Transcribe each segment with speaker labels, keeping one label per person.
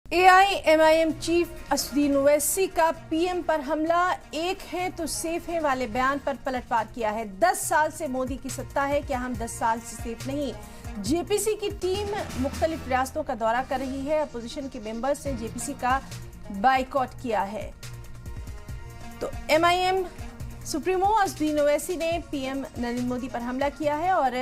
Speaker 1: AIMIM chief Asaduddin Owaisi का PM पर हमला, एक है तो सेफ है वाले बयान पर पलटवार किया है। 10 साल से मोदी की सत्ता है, क्या हम 10 साल से सेफ नहीं? जेपीसी की टीम मुख्तलिफ रियासतों का दौरा कर रही है। अपोजिशन के मेंबर्स ने जेपीसी का बाइकआउट किया है। तो MIM सुप्रीमो असदुद्दीन ओवैसी ने पीएम नरेंद्र मोदी पर हमला किया है और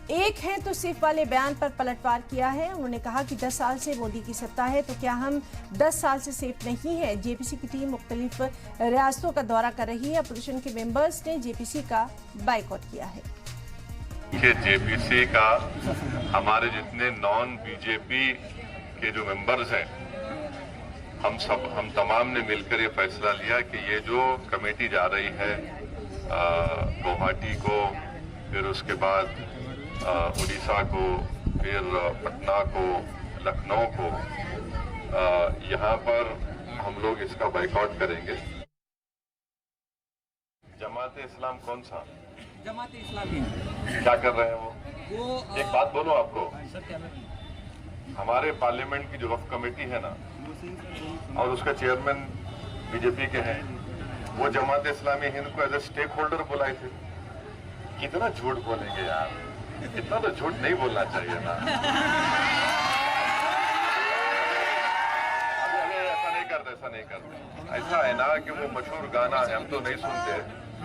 Speaker 1: एक है तो सिर्फ वाले बयान पर पलटवार किया है। उन्होंने कहा कि 10 साल से मोदी की सत्ता है, तो क्या हम 10 साल से सेफ नहीं है? जेपीसी की टीम मुख्तलिफ रियासतों का दौरा कर रही है। अपोजिशन के मेंबर्स ने जेपीसी का बाइकआउट किया है।
Speaker 2: जेपीसी का हमारे जितने नॉन बीजेपी के जो मेंबर्स हैं, हम तमाम ने मिलकर ये फैसला लिया कि ये जो कमेटी जा रही है गुवाहाटी को, फिर उसके बाद उड़ीसा को, फिर पटना को, लखनऊ को, यहाँ पर हम लोग इसका बाइकआउट करेंगे। जमात इस्लाम कौन सा?
Speaker 3: जमात इस्लामी
Speaker 2: क्या कर रहे हैं वो? एक बात बोलो आपको, हमारे पार्लियामेंट की जो वक्फ कमेटी है ना, और उसका चेयरमैन बीजेपी के हैं, वो जमात इस्लामी हिंद को एज ए स्टेक होल्डर बुलाए थे। कितना झूठ बोलेंगे यार, इतना तो झूठ नहीं बोलना चाहिए ना। ऐसा नहीं करते। ऐसा है ना कि वो मशहूर गाना है, हम तो नहीं सुनते,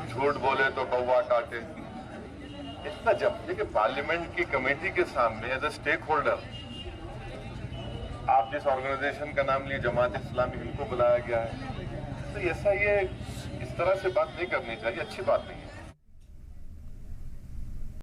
Speaker 2: झूठ बोले तो कौवा काटे। इतना जब देखिए पार्लियामेंट की कमेटी के सामने एज ए स्टेक होल्डर, आप जिस ऑर्गेनाइजेशन का नाम लिए जमात इस्लामी, इनको बुलाया गया है, तो ऐसा ये इस तरह से बात नहीं करनी चाहिए, अच्छी बात नहीं।